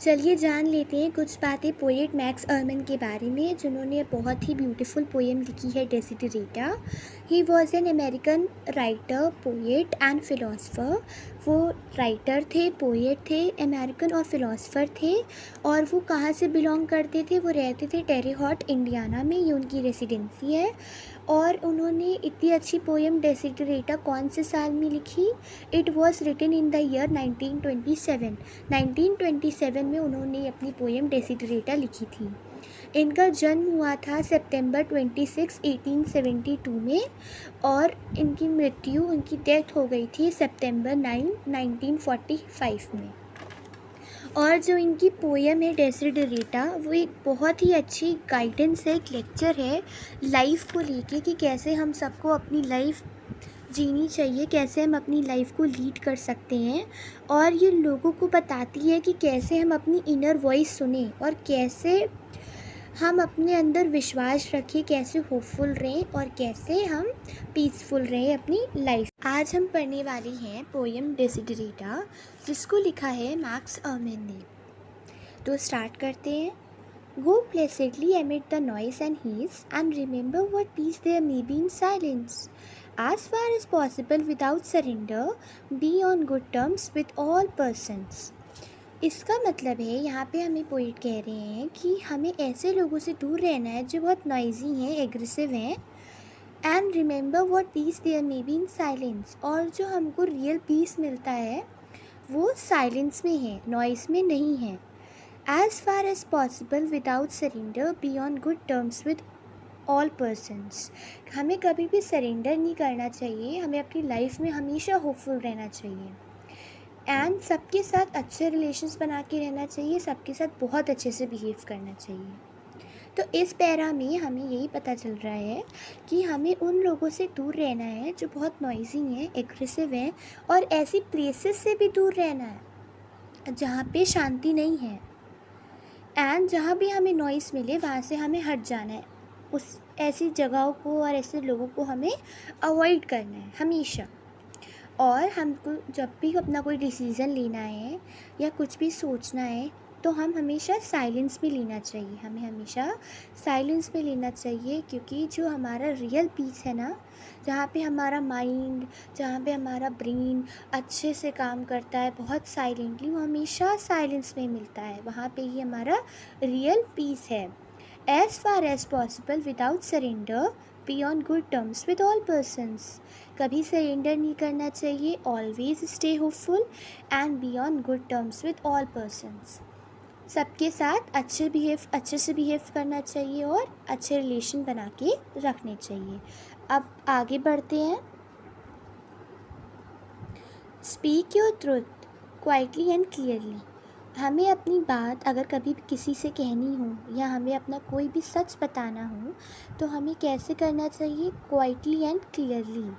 चलिए जान लेते हैं कुछ बातें पोएट मैक्स अर्मन के बारे में, जिन्होंने बहुत ही ब्यूटीफुल पोएम लिखी है Desiderata. He was an American writer, poet and philosopher. वो राइटर थे, पोएट थे, अमेरिकन और फिलोसफर थे। और वो कहाँ से बिलोंग करते थे? वो रहते थे टेरे हॉट, इंडियाना में। ये उनकी रेसिडेंसी है। और उन्होंने इतनी अच्छी पोएम डेसिडरेटा कौन से साल में लिखी? It was written in the year 1927। 1927 में उन्होंने अपनी पोएम डेसिडरेटा लिखी थी। इनका जन्म हुआ था सितंबर 26, 1872 में। और इनकी मृत्यु, इनकी डेथ हो गई थी सितंबर 9, 1945 में। और जो इनकी पोएम है डेसिडरेटा, वो एक बहुत ही अच्छी गाइडेंस है, एक लेक्चर है लाइफ को लेके कि कैसे हम सबको अपनी लाइफ जीनी चाहिए, कैसे हम अपनी लाइफ को लीड कर सकते हैं। और ये लोगों को बताती है कि कैसे हम अपनी इनर वॉइस सुने और कैसे हम अपने अंदर विश्वास रखें, कैसे होपफुल रहें और कैसे हम पीसफुल रहें अपनी लाइफ। आज हम पढ़ने वाले हैं पोएम डेसिडरेटा, जिसको लिखा है मैक्स अर्मन ने। तो स्टार्ट करते हैं। Go placidly amid the noise and haste, and remember what peace there may be in silence. As far as possible without surrender, be on good terms with all persons. इसका मतलब है, यहाँ पे हमें पोइट कह रहे हैं कि हमें ऐसे लोगों से दूर रहना है जो बहुत नॉइजी हैं, एग्रेसिव हैं। And remember what peace there may be in silence, और जो हमको रियल पीस मिलता है वो साइलेंस में है, नॉइस में नहीं है। As far as possible without surrender, be on good terms with all persons. हमें कभी भी सरेंडर नहीं करना चाहिए, हमें अपनी लाइफ में हमेशा होपफुल रहना चाहिए। एंड सबके साथ अच्छे रिलेशंस बना के रहना चाहिए, सबके साथ बहुत अच्छे से बिहेव करना चाहिए। तो इस पैरा में हमें यही पता चल रहा है कि हमें उन लोगों से दूर रहना है जो बहुत नॉइजी हैं, एग्रेसिव हैं, और ऐसी प्लेसेस से भी दूर रहना है जहाँ पे शांति नहीं है। एंड जहाँ भी हमें नॉइस मिले वहाँ से हमें हट जाना है। उस ऐसी जगहों को और ऐसे लोगों को हमें अवॉइड करना है हमेशा। और हमको जब भी अपना कोई डिसीज़न लेना है या कुछ भी सोचना है तो हम हमेशा साइलेंस में लेना चाहिए, हमें हमेशा साइलेंस में लेना चाहिए। क्योंकि जो हमारा रियल पीस है ना, जहाँ पे हमारा माइंड, जहाँ पे हमारा ब्रेन अच्छे से काम करता है बहुत साइलेंटली, वो हमेशा साइलेंस में मिलता है, वहाँ पे ही हमारा रियल पीस है। As far as possible without surrender, be on good terms with all persons. कभी सरेंडर नहीं करना चाहिए, always stay hopeful and be on good terms with all persons. सबके साथ अच्छे से बिहेव करना चाहिए और अच्छे रिलेशन बना के रखने चाहिए। अब आगे बढ़ते हैं। Speak your truth quietly and clearly. हमें अपनी बात अगर कभी भी किसी से कहनी हो या हमें अपना कोई भी सच बताना हो तो हमें कैसे करना चाहिए? क्वाइटली एंड क्लियरली,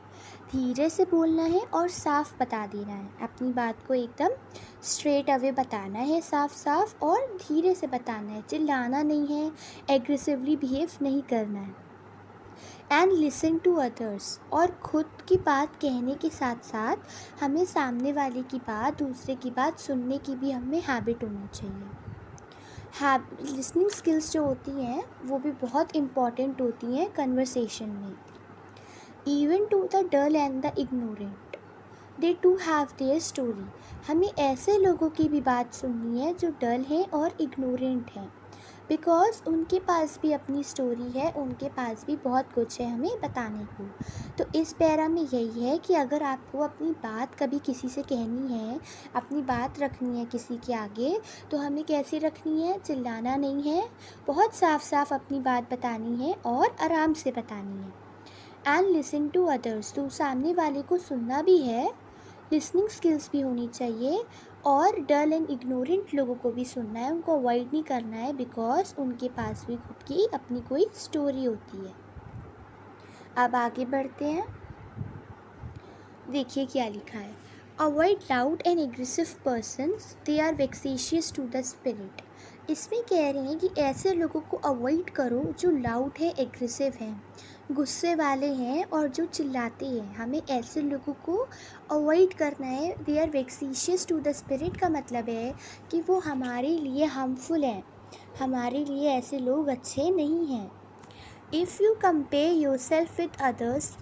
धीरे से बोलना है और साफ बता देना है। अपनी बात को एकदम स्ट्रेट अवे बताना है, साफ साफ और धीरे से बताना है, चिल्लाना नहीं है, एग्रेसिवली बिहेव नहीं करना है। एंड लिसन टू अदर्स, और ख़ुद की बात कहने के साथ साथ हमें सामने वाले की बात, दूसरे की बात सुनने की भी हमें हैबिट होनी चाहिए। लिसनिंग स्किल्स जो होती हैं वो भी बहुत इम्पॉर्टेंट होती हैं कन्वर्सेशन में। Even to the dull and the ignorant, they too have their story. हमें ऐसे लोगों की भी बात सुननी है जो डल हैं और इग्नोरेंट हैं, बिकॉज़ उनके पास भी अपनी स्टोरी है, उनके पास भी बहुत कुछ है हमें बताने को। तो इस पैरा में यही है कि अगर आपको अपनी बात कभी किसी से कहनी है, अपनी बात रखनी है किसी के आगे, तो हमें कैसे रखनी है? चिल्लाना नहीं है, बहुत साफ साफ अपनी बात बतानी है और आराम से बतानी है। एंड लिसन टू अदर्स, तो सामने वाले को सुनना भी है, लिसनिंग स्किल्स भी होनी चाहिए, और डल एंड इग्नोरेंट लोगों को भी सुनना है, उनको अवॉइड नहीं करना है, बिकॉज उनके पास भी खुद की अपनी कोई स्टोरी होती है। अब आगे बढ़ते हैं। देखिए क्या लिखा है। Avoid loud and aggressive persons, they are vexatious to the spirit. इसमें कह रहे हैं कि ऐसे लोगों को अवॉइड करो जो लाउड है, एग्रेसिव हैं, गुस्से वाले हैं और जो चिल्लाते हैं, हमें ऐसे लोगों को अवॉइड करना है। They are vexatious to the spirit का मतलब है कि वो हमारे लिए हार्मफुल हैं, हमारे लिए ऐसे लोग अच्छे नहीं हैं। If you compare your self with others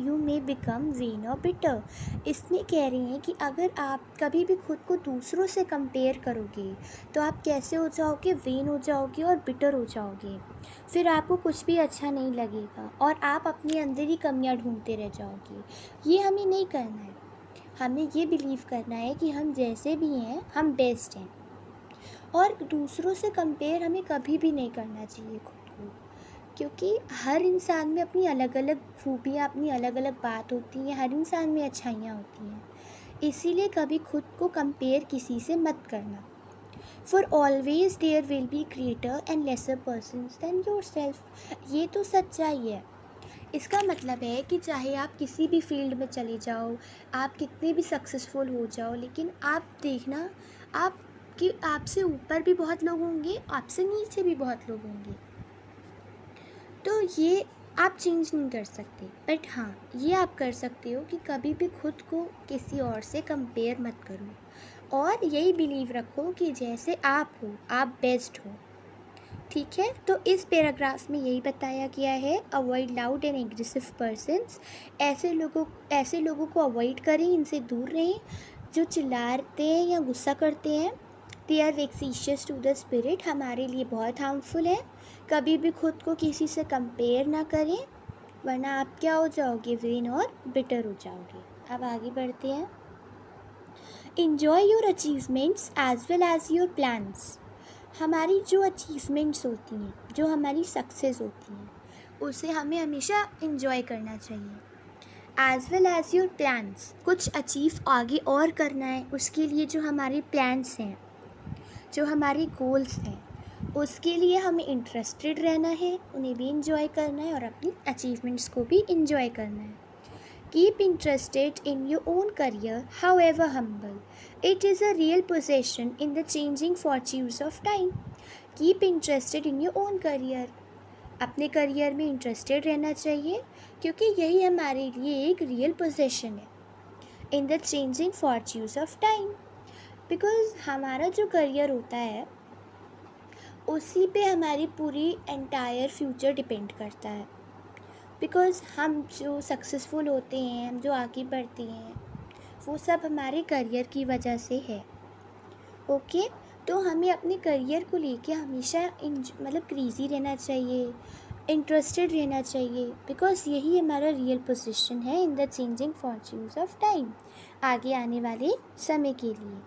you may become when और बिटर। इसमें कह रही हैं कि अगर आप कभी भी खुद को दूसरों से कंपेयर करोगे तो आप कैसे हो जाओगे, वेन हो जाओगे और बिटर हो जाओगे। फिर आपको कुछ भी अच्छा नहीं लगेगा और आप अपने अंदर ही कमियां ढूंढते रह जाओगे। ये हमें नहीं करना है। हमें ये बिलीव करना है कि हम जैसे भी हैं हम बेस्ट हैं, और दूसरों से कंपेयर हमें कभी भी नहीं करना चाहिए खुद को, क्योंकि हर इंसान में अपनी अलग अलग खूबियाँ, अपनी अलग अलग बात होती हैं, हर इंसान में अच्छाइयाँ होती हैं। इसीलिए कभी खुद को कंपेयर किसी से मत करना। For always there will be greater and lesser persons than yourself. ये तो सच्चाई है। इसका मतलब है कि चाहे आप किसी भी फील्ड में चले जाओ, आप कितने भी सक्सेसफुल हो जाओ, लेकिन आप देखना आप कि आपसे ऊपर भी बहुत लोग होंगे, आपसे नीचे भी बहुत लोग होंगे। तो ये आप चेंज नहीं कर सकते, बट हाँ ये आप कर सकते हो कि कभी भी खुद को किसी और से कंपेयर मत करो और यही बिलीव रखो कि जैसे आप हो आप बेस्ट हो। ठीक है, तो इस पैराग्राफ में यही बताया गया है, avoid loud and aggressive persons. ऐसे लोगों को अवॉइड करें, इनसे दूर रहें जो चिल्लाते हैं या गुस्सा करते हैं। They are vexatious to the spirit, हमारे लिए बहुत हार्मफुल है। कभी भी खुद को किसी से कंपेयर ना करें, वरना आप क्या हो जाओगे, वेन और बिटर हो जाओगे। अब आगे बढ़ते हैं। Enjoy your achievements as well as your plans. हमारी जो अचीवमेंट्स होती हैं, जो हमारी सक्सेस होती हैं, उसे हमें हमेशा इंजॉय करना चाहिए। As well as your plans, कुछ अचीव आगे और करना है, उसके लिए जो हमारे प्लान्स हैं, जो हमारे गोल्स हैं, उसके लिए हमें इंटरेस्टेड रहना है, उन्हें भी इंजॉय करना है और अपनी अचीवमेंट्स को भी इंजॉय करना है। Keep interested in your own career however humble. It is a real possession in the changing fortunes of time. Keep interested in your own career. अपने करियर में इंटरेस्टेड रहना चाहिए, क्योंकि यही हमारे लिए एक रियल पोजेशन है in the changing fortunes of time. Because हमारा जो करियर होता है उसी पे हमारी पूरी एंटायर फ्यूचर डिपेंड करता है। बिकॉज़ हम जो सक्सेसफुल होते हैं, हम जो आगे बढ़ते हैं, वो सब हमारे करियर की वजह से है। ओके, तो हमें अपने करियर को लेके हमेशा मतलब क्रेज़ी रहना चाहिए, इंटरेस्टेड रहना चाहिए, बिकॉज़ यही हमारा रियल पोजीशन है in the changing fortunes of time, आगे आने वाले समय के लिए।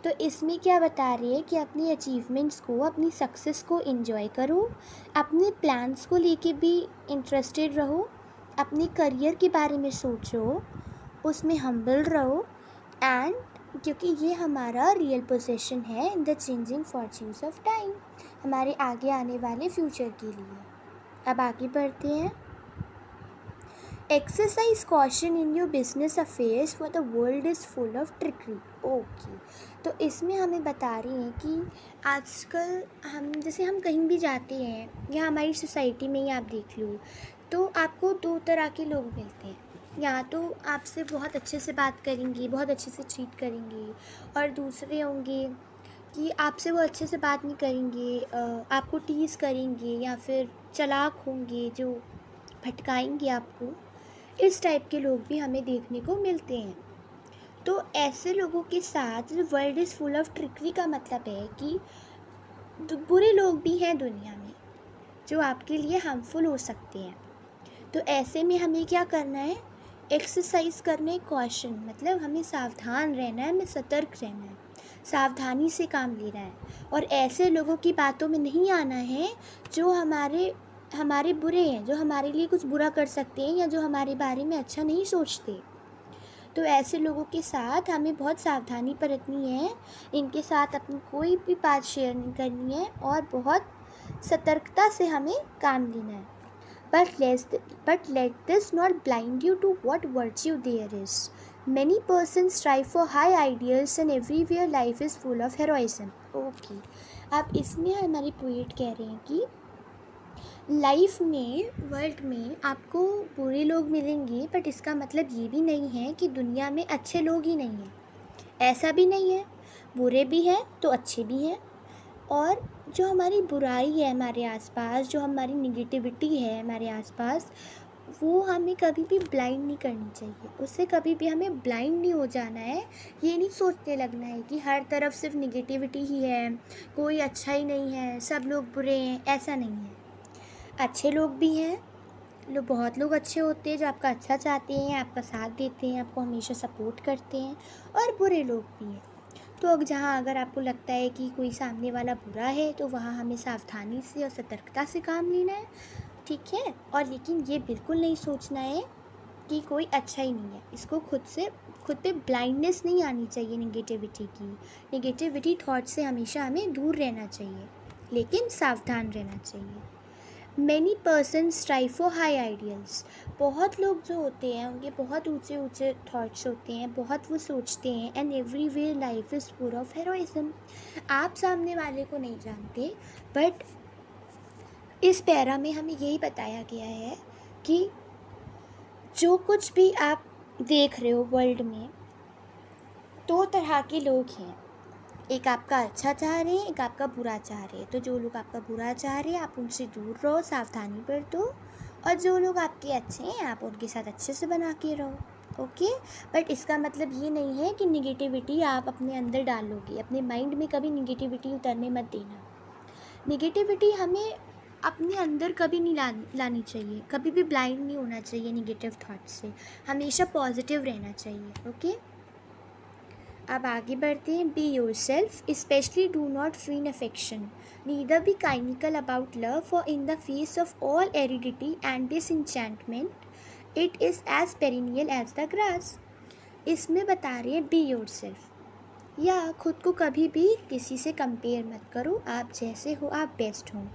तो इसमें क्या बता रहे हैं कि अपनी अचीवमेंट्स को, अपनी सक्सेस को एंजॉय करो, अपने प्लान्स को लेके भी इंटरेस्टेड रहो, अपने करियर के बारे में सोचो, उसमें हम्बल रहो, एंड क्योंकि ये हमारा रियल पोजीशन है in the changing fortunes of time, हमारे आगे आने वाले फ्यूचर के लिए। अब आगे बढ़ते हैं। Exercise caution in your business affairs for the world is full of trickery. Okay, तो इसमें हमें बता रही हैं कि आजकल हम कहीं भी जाते हैं या हमारी सोसाइटी में ही आप देख लो, तो आपको दो तरह के लोग मिलते हैं। या तो आपसे बहुत अच्छे से बात करेंगे, बहुत अच्छे से ट्रीट करेंगे, और दूसरे होंगे कि आपसे वो अच्छे से बात नहीं करेंगे, आपको टीज़ करेंगे या फिर चालाक होंगे जो भटकाएंगे आपको। इस टाइप के लोग भी हमें देखने को मिलते हैं। तो ऐसे लोगों के साथ world is full of trickery का मतलब है कि बुरे लोग भी हैं दुनिया में जो आपके लिए हार्मफुल हो सकते हैं। तो ऐसे में हमें क्या करना है, एक्सरसाइज करना है कॉशन, मतलब हमें सावधान रहना है, हमें सतर्क रहना है, सावधानी से काम लेना है, और ऐसे लोगों की बातों में नहीं आना है जो हमारे बुरे हैं, जो हमारे लिए कुछ बुरा कर सकते हैं या जो हमारे बारे में अच्छा नहीं सोचते। तो ऐसे लोगों के साथ हमें बहुत सावधानी बरतनी है, इनके साथ अपनी कोई भी बात शेयर नहीं करनी है और बहुत सतर्कता से हमें काम लेना है। But let this not blind you to what virtue there is. Many persons strive for high ideals and everywhere life is full of heroism. Okay, अब इसमें हमारी पोएट कह रहे हैं कि लाइफ में, वर्ल्ड में आपको बुरे लोग मिलेंगे, बट इसका मतलब ये भी नहीं है कि दुनिया में अच्छे लोग ही नहीं हैं। ऐसा भी नहीं है, बुरे भी हैं तो अच्छे भी हैं। और जो हमारी बुराई है हमारे आसपास, जो हमारी निगेटिविटी है हमारे आसपास, वो हमें कभी भी ब्लाइंड नहीं करनी चाहिए। उससे कभी भी हमें ब्लाइंड नहीं हो जाना है। ये नहीं सोचने लगना है कि हर तरफ सिर्फ निगेटिविटी ही है, कोई अच्छा ही नहीं है, सब लोग बुरे हैं। ऐसा नहीं है, अच्छे लोग भी हैं। बहुत लोग अच्छे होते हैं जो आपका अच्छा चाहते हैं, आपका साथ देते हैं, आपको हमेशा सपोर्ट करते हैं। और बुरे लोग भी हैं। तो अगर आपको लगता है कि कोई सामने वाला बुरा है, तो वहाँ हमें सावधानी से और सतर्कता से काम लेना है, ठीक है। और लेकिन ये बिल्कुल नहीं सोचना है कि कोई अच्छा ही नहीं है। इसको खुद पे ब्लाइंडनेस नहीं आनी चाहिए निगेटिविटी थॉट से हमेशा हमें दूर रहना चाहिए, लेकिन सावधान रहना चाहिए। Many person strive for high ideals. बहुत लोग जो होते हैं उनके बहुत ऊंचे ऊंचे थॉट्स होते हैं, बहुत वो सोचते हैं। And every way life is full of heroism. आप सामने वाले को नहीं जानते, बट इस पैरा में हमें यही बताया गया है कि जो कुछ भी आप देख रहे हो वर्ल्ड में, दो तरह के लोग हैं। एक आपका अच्छा चाह रहे हैं, एक आपका बुरा चाह रहे हैं। तो जो लोग आपका बुरा चाह रहे हैं, आप उनसे दूर रहो, सावधानी बरतो। और जो लोग आपके अच्छे हैं, आप उनके साथ अच्छे से बना के रहो, ओके। बट इसका मतलब ये नहीं है कि निगेटिविटी आप अपने अंदर डालोगे। अपने माइंड में कभी निगेटिविटी उतरने मत देना। निगेटिविटी हमें अपने अंदर कभी नहीं लानी चाहिए। कभी भी ब्लाइंड नहीं होना चाहिए निगेटिव थॉट से। हमेशा पॉजिटिव रहना चाहिए, ओके। अब आगे बढ़ते हैं। Be yourself, especially do not feel affection, neither be cynical about love, for in the face of all aridity and disenchantment it is as perennial as the grass. इसमें बता रहे हैं बी योर सेल्फ, या खुद को कभी भी किसी से कंपेयर मत करो। आप जैसे हो आप बेस्ट हो।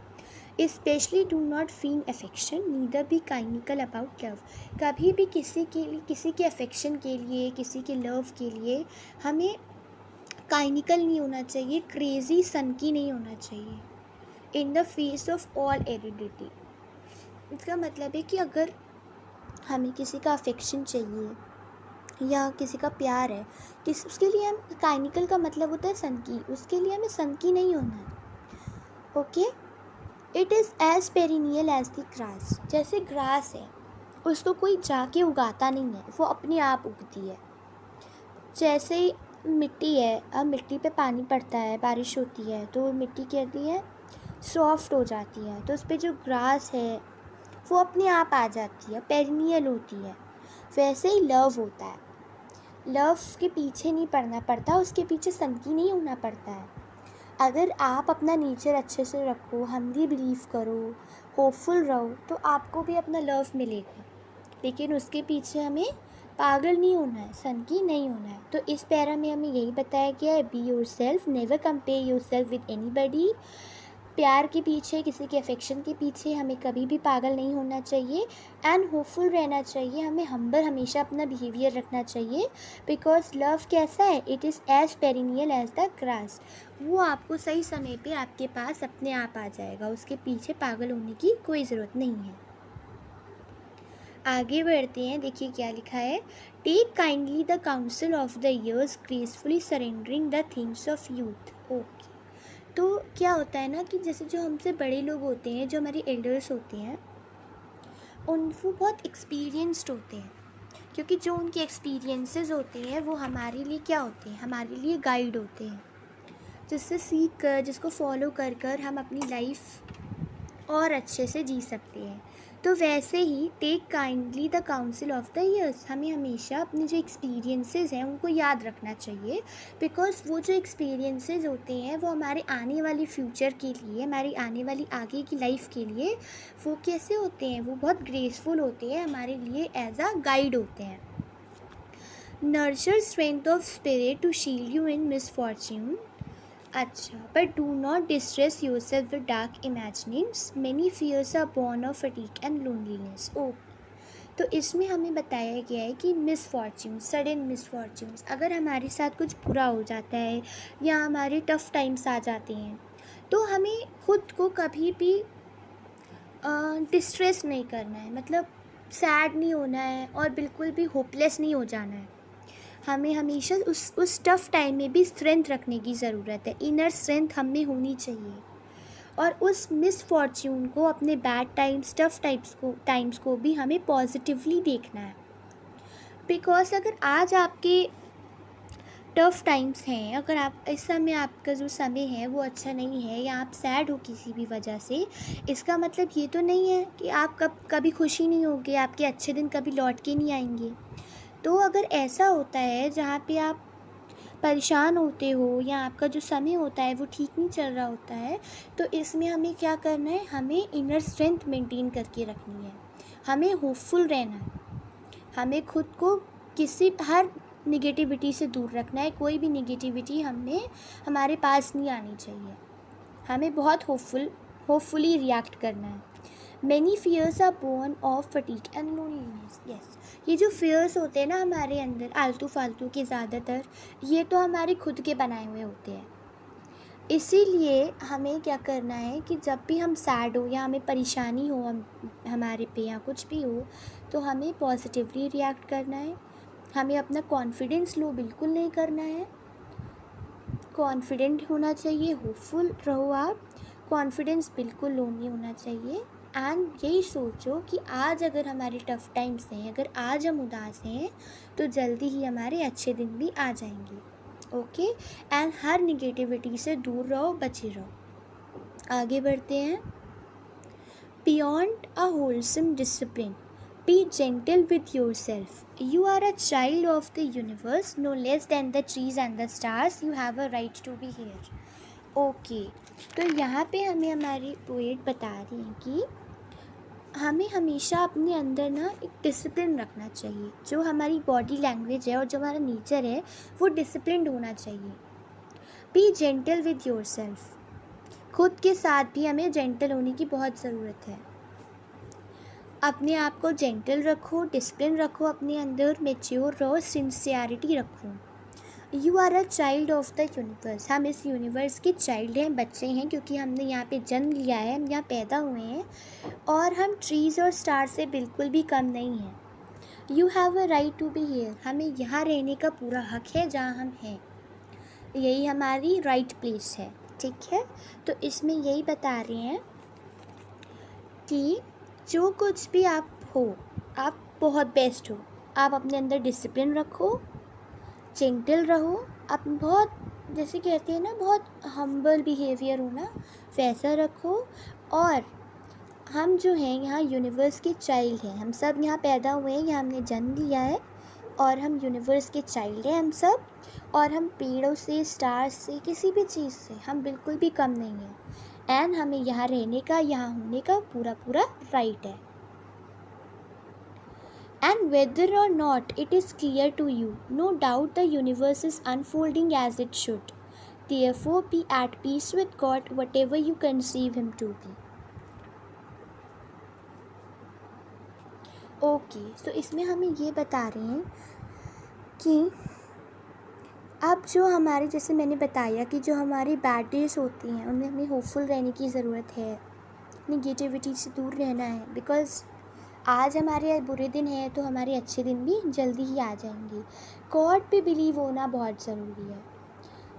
Especially do not feel affection, neither be cynical about love. कभी भी किसी के अफेक्शन के लिए, किसी के लव के लिए हमें काइनिकल नहीं होना चाहिए, क्रेज़ी सनकी नहीं होना चाहिए। इन the face of all aridity, इसका मतलब है कि अगर हमें किसी का अफेक्शन चाहिए या किसी का प्यार है, उसके लिए हम काइनिकल का मतलब होता है सनकी, उसके लिए हमें सनकी नहीं होना है, okay. It is as perennial as the grass, जैसे ग्रास है उसको कोई जाके उगाता नहीं है, वो अपने आप उगती है। जैसे मिट्टी है, अब मिट्टी पे पानी पड़ता है, बारिश होती है तो मिट्टी कहती है सॉफ्ट हो जाती है, तो उस पर जो ग्रास है वो अपने आप आ जाती है, पेरिनियल होती है। वैसे ही लव होता है, लव के पीछे नहीं पड़ना पड़ता, उसके पीछे सनकी नहीं होना पड़ता है। अगर आप अपना नेचर अच्छे से रखो, हम्बली बिलीव करो, होपफुल रहो, तो आपको भी अपना लव मिलेगा। लेकिन उसके पीछे हमें पागल नहीं होना है, सनकी नहीं होना है। तो इस पैरा में हमें यही बताया गया है, be your self, never compare your self with anybody. प्यार के पीछे, किसी के अफेक्शन के पीछे हमें कभी भी पागल नहीं होना चाहिए। एंड होपफुल रहना चाहिए, हमें हम्बल हमेशा अपना बिहेवियर रखना चाहिए। बिकॉज लव कैसा है, it is as perennial as the grass. वो आपको सही समय पे आपके पास अपने आप आ जाएगा, उसके पीछे पागल होने की कोई ज़रूरत नहीं है। आगे बढ़ते हैं, देखिए क्या लिखा है। Take kindly the counsel of the years, gracefully surrendering the things of youth, okay. तो क्या होता है ना कि जैसे जो हमसे बड़े लोग होते हैं, जो हमारे एल्डर्स होते हैं, वो बहुत एक्सपीरियंस्ड होते हैं। क्योंकि जो उनके एक्सपीरियंसेस होते हैं वो हमारे लिए क्या होते हैं, हमारे लिए गाइड होते हैं, जिससे सीख कर, जिसको फॉलो कर कर हम अपनी लाइफ और अच्छे से जी सकते हैं। तो वैसे ही take kindly the counsel of the years, हमें हमेशा अपने जो एक्सपीरियंसेस हैं उनको याद रखना चाहिए। बिकॉज वो जो एक्सपीरियंसेस होते हैं वो हमारे आने वाली फ्यूचर के लिए, हमारी आने वाली आगे की लाइफ के लिए वो कैसे होते हैं, वो बहुत ग्रेसफुल होते हैं, हमारे लिए एज अ गाइड होते हैं। Nurture strength of spirit to shield you in misfortune, अच्छा, but do not distress yourself with dark imaginings, many fears are born of fatigue and loneliness, ओ। तो इसमें हमें बताया गया है कि मिसफॉर्च्यून, सडन मिसफॉर्च्यून्स, अगर हमारे साथ कुछ बुरा हो जाता है या हमारे टफ़ टाइम्स आ जाते हैं, तो हमें खुद को कभी भी डिस्ट्रेस नहीं करना है, मतलब सैड नहीं होना है और बिल्कुल भी होपलेस नहीं हो जाना है। हमें हमेशा उस टफ़ टाइम में भी स्ट्रेंथ रखने की ज़रूरत है, इनर स्ट्रेंथ हम में होनी चाहिए। और उस मिसफॉर्च्यून को, अपने बैड टाइम्स, टफ़ टाइम्स को भी हमें पॉजिटिवली देखना है। बिकॉज अगर आज आपके टफ़ टाइम्स हैं, अगर आप इस समय, आपका जो समय है वो अच्छा नहीं है, या आप सैड हो किसी भी वजह से, इसका मतलब ये तो नहीं है कि आप कभी खुशी नहीं होगी, आपके अच्छे दिन कभी लौट के नहीं आएंगे। तो अगर ऐसा होता है जहाँ पे आप परेशान होते हो, या आपका जो समय होता है वो ठीक नहीं चल रहा होता है, तो इसमें हमें क्या करना है, हमें इनर स्ट्रेंथ मेंटेन करके रखनी है, हमें होपफुल रहना है, हमें खुद को हर निगेटिविटी से दूर रखना है। कोई भी निगेटिविटी हमारे पास नहीं आनी चाहिए, हमें बहुत होपफुली रिएक्ट करना है। Many fears are born of fatigue and loneliness. Yes, ये जो फियर्स होते हैं ना हमारे अंदर, आलतू फालतू के ज़्यादातर, ये तो हमारे खुद के बनाए हुए होते हैं। इसीलिए हमें क्या करना है कि जब भी हम सैड हो, या हमें परेशानी हो हमारे पे, या कुछ भी हो, तो हमें पॉजिटिवली रिएक्ट करना है। हमें अपना कॉन्फिडेंस लो बिल्कुल नहीं करना है, कॉन्फिडेंट होना चाहिए, होपफुल रहो आप, कॉन्फिडेंस बिल्कुल लो नहीं होना चाहिए। एंड यही सोचो कि आज अगर हमारे टफ़ टाइम्स हैं, अगर आज हम उदास हैं, तो जल्दी ही हमारे अच्छे दिन भी आ जाएंगे। ओके, एंड हर निगेटिविटी से दूर रहो, बचे रहो। आगे बढ़ते हैं। Beyond a wholesome discipline, be gentle with yourself. You are a child of the universe, no less than the trees and the stars. You have a right to be here. Okay, तो यहाँ पे हमें हमारी poet बता रही हैं कि हमें हमेशा अपने अंदर ना एक डिसिप्लिन रखना चाहिए। जो हमारी बॉडी लैंग्वेज है और जो हमारा नेचर है वो डिसिप्लिन्ड होना चाहिए। B gentle with your self, खुद के साथ भी हमें जेंटल होने की बहुत ज़रूरत है। अपने आप को जेंटल रखो, डिसिप्लिन रखो अपने अंदर, मैच्योर रहो, सिंसियरिटी रखो। You are a child of the universe, हम इस यूनिवर्स के चाइल्ड हैं, बच्चे हैं, क्योंकि हमने यहाँ पे जन्म लिया है, हम यहाँ पैदा हुए हैं, और हम ट्रीज़ और स्टार से बिल्कुल भी कम नहीं हैं। You have a right to be here, हमें यहाँ रहने का पूरा हक है जहाँ हम हैं, यही हमारी राइट प्लेस है। ठीक है, तो इसमें यही बता रहे हैं कि जो कुछ भी आप हो, आप बहुत बेस्ट हो। आप अपने अंदर डिसिप्लिन रखो, जेंटल रहो, आप बहुत, जैसे कहते हैं ना, बहुत हम्बल बिहेवियर हो ना, वैसा रखो। और हम जो हैं यहाँ यूनिवर्स के चाइल्ड हैं, हम सब यहाँ पैदा हुए हैं, यहाँ हमने जन्म लिया है, और हम यूनिवर्स के चाइल्ड हैं हम सब। और हम पेड़ों से, स्टार्स से, किसी भी चीज़ से हम बिल्कुल भी कम नहीं हैं। एंड हमें यहाँ रहने का, यहाँ होने का पूरा पूरा राइट है। And whether or not it is clear to you, no doubt the universe is unfolding as it should. Therefore, be at peace with God, whatever you conceive Him to be. Okay, तो इसमें हमें ये बता रहे हैं कि अब जो हमारे, जैसे मैंने बताया कि जो हमारी बैड डेज होती हैं उनमें हमें होपफुल रहने की ज़रूरत है, निगेटिविटी से दूर रहना है। बिकॉज़ आज हमारे बुरे दिन हैं तो हमारे अच्छे दिन भी जल्दी ही आ जाएंगे। गॉड पे बिलीव होना बहुत ज़रूरी है।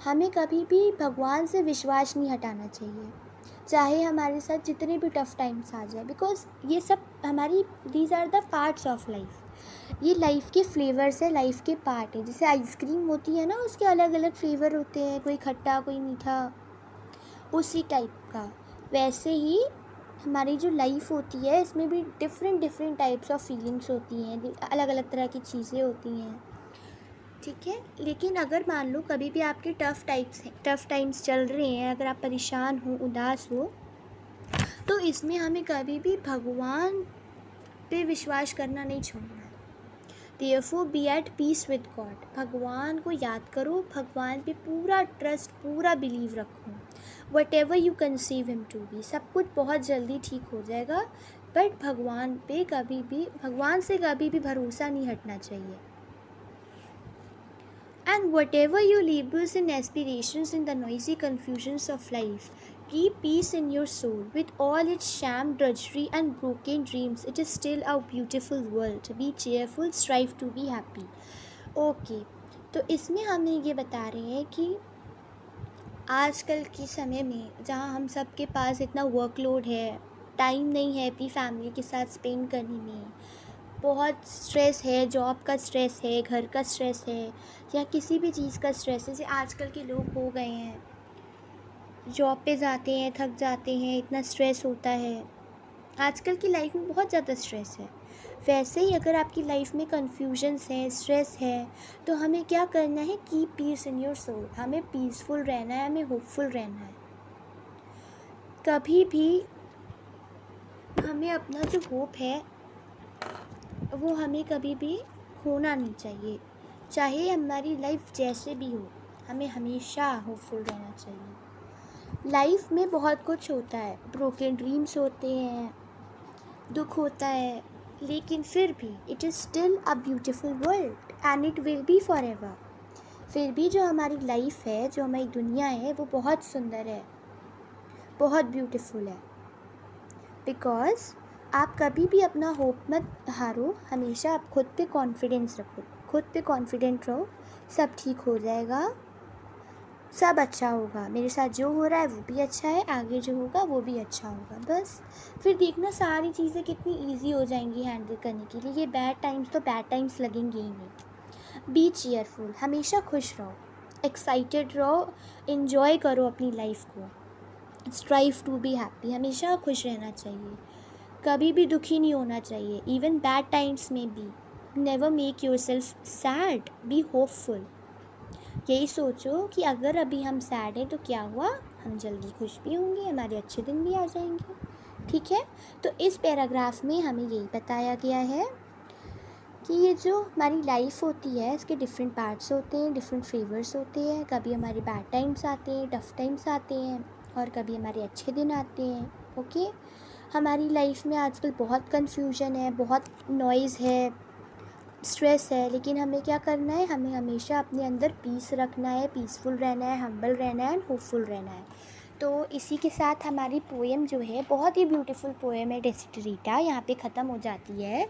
हमें कभी भी भगवान से विश्वास नहीं हटाना चाहिए, चाहे हमारे साथ जितने भी टफ़ टाइम्स आ जाए। बिकॉज़ ये सब हमारी, these are the parts of life, ये लाइफ के फ्लेवर्स है, लाइफ के पार्ट है। जैसे आइसक्रीम होती है ना, उसके अलग अलग फ्लेवर होते हैं, कोई खट्टा कोई मीठा, उसी टाइप का। वैसे ही हमारी जो लाइफ होती है इसमें भी डिफरेंट टाइप्स ऑफ फीलिंग्स होती हैं, अलग अलग तरह की चीज़ें होती हैं। ठीक है, लेकिन अगर मान लो कभी भी आपके टफ़ टाइम्स चल रहे हैं, अगर आप परेशान हो, उदास हो, तो इसमें हमें कभी भी भगवान पे विश्वास करना नहीं छोड़ना है। Therefore be at peace with God, भगवान को याद करो, भगवान पे पूरा ट्रस्ट, पूरा बिलीव रखो। Whatever you conceive him to be, सब कुछ बहुत जल्दी ठीक हो जाएगा। बट भगवान से कभी भी भरोसा नहीं हटना चाहिए। And whatever your labors and aspirations in the noisy confusions of life, keep peace in your soul. With all its sham, drudgery, and broken dreams, it is still a beautiful world. Be cheerful, strive to be happy. Okay, तो इसमें हमें ये बता रहे हैं कि आजकल के समय में जहाँ हम सब के पास इतना वर्कलोड है, टाइम नहीं है अपनी फैमिली के साथ स्पेंड करने में, बहुत स्ट्रेस है, जॉब का स्ट्रेस है, घर का स्ट्रेस है, या किसी भी चीज़ का स्ट्रेस है। जैसे आजकल के लोग हो गए हैं, जॉब पे जाते हैं, थक जाते हैं, इतना स्ट्रेस होता है। आजकल की लाइफ में बहुत ज़्यादा स्ट्रेस है। वैसे ही अगर आपकी लाइफ में कन्फ्यूजन्स है, स्ट्रेस है, तो हमें क्या करना है? Keep peace in your soul. हमें पीसफुल रहना है, हमें होपफुल रहना है। कभी भी हमें अपना जो होप है वो हमें कभी भी खोना नहीं चाहिए। चाहे हमारी लाइफ जैसे भी हो, हमें हमेशा होपफुल रहना चाहिए। लाइफ में बहुत कुछ होता है, ब्रोकन ड्रीम्स होते हैं, दुख होता है, लेकिन फिर भी it is still a beautiful world and it will be for ever. फिर भी जो हमारी लाइफ है, जो हमारी दुनिया है, वो बहुत सुंदर है, बहुत ब्यूटीफुल है। बिकॉज आप कभी भी अपना होप मत हारो, हमेशा आप खुद पे कॉन्फिडेंस रखो, खुद पे कॉन्फिडेंट रहो, सब ठीक हो जाएगा, सब अच्छा होगा। मेरे साथ जो हो रहा है वो भी अच्छा है, आगे जो होगा वो भी अच्छा होगा। बस फिर देखना सारी चीज़ें कितनी इजी हो जाएंगी हैंडल करने के लिए। ये बैड टाइम्स तो बैड टाइम्स लगेंगे ही नहीं। बी चीयरफुल, हमेशा खुश रहो, एक्साइटेड रहो, इन्जॉय करो अपनी लाइफ को। स्ट्राइव टू बी हैप्पी, हमेशा खुश रहना चाहिए, कभी भी दुखी नहीं होना चाहिए, इवन बैड टाइम्स में भी। Never make your self sad, be hopeful. यही सोचो कि अगर अभी हम सैड हैं तो क्या हुआ, हम जल्दी खुश भी होंगे, हमारे अच्छे दिन भी आ जाएंगे। ठीक है, तो इस पैराग्राफ में हमें यही बताया गया है कि ये जो हमारी लाइफ होती है, इसके डिफरेंट पार्ट्स होते हैं, डिफरेंट फेवर्स होते हैं। कभी हमारे बैड टाइम्स आते हैं, टफ टाइम्स आते हैं, और कभी हमारे अच्छे दिन आते हैं। ओके, हमारी लाइफ में आजकल बहुत कन्फ्यूजन है, बहुत नॉइज़ है, स्ट्रेस है, लेकिन हमें क्या करना है? हमें हमेशा अपने अंदर पीस रखना है, पीसफुल रहना है, हम्बल रहना है, होपफुल रहना है। तो इसी के साथ हमारी पोएम जो है, बहुत ही ब्यूटीफुल पोएम है डेसिडरेटा, यहाँ पे ख़त्म हो जाती है।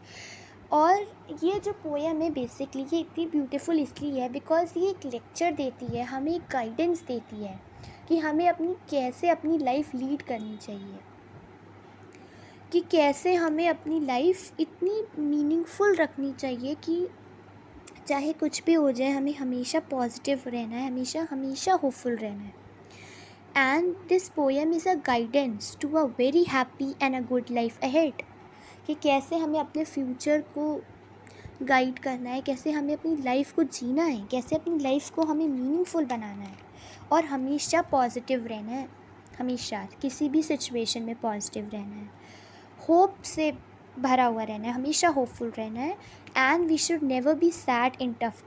और ये जो पोएम है बेसिकली ये इतनी ब्यूटीफुल इसलिए है बिकॉज़ ये एक लेक्चर देती है, हमें एक गाइडेंस देती है कि हमें कैसे अपनी लाइफ लीड करनी चाहिए, कि कैसे हमें अपनी लाइफ इतनी मीनिंगफुल रखनी चाहिए कि चाहे कुछ भी हो जाए, हमें हमेशा पॉजिटिव रहना है, हमेशा हमेशा होपफुल रहना है। And this poem is a guidance to a very happy and a good life ahead, कि कैसे हमें अपने फ्यूचर को गाइड करना है, कैसे हमें अपनी लाइफ को जीना है, कैसे अपनी लाइफ को हमें मीनिंगफुल बनाना है, और हमेशा पॉजिटिव रहना है, हमेशा किसी भी सिचुएशन में पॉजिटिव रहना है, होप से भरा हुआ रहना है, हमेशा होपफुल रहना है। And we should never be sad in tough